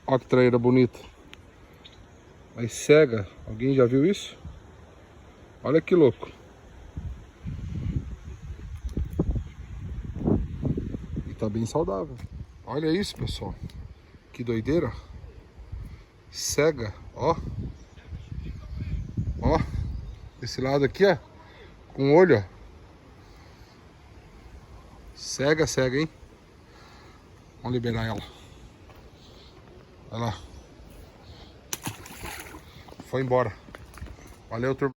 Olha que traíra bonita. Mas cega. Alguém já viu isso? Olha que louco. E tá bem saudável. Olha isso, pessoal. Que doideira. Cega, ó. Ó. Esse lado aqui, ó. Com o olho, ó. Cega, cega, hein? Vamos liberar ela. Olha lá. Foi embora. Valeu, turma.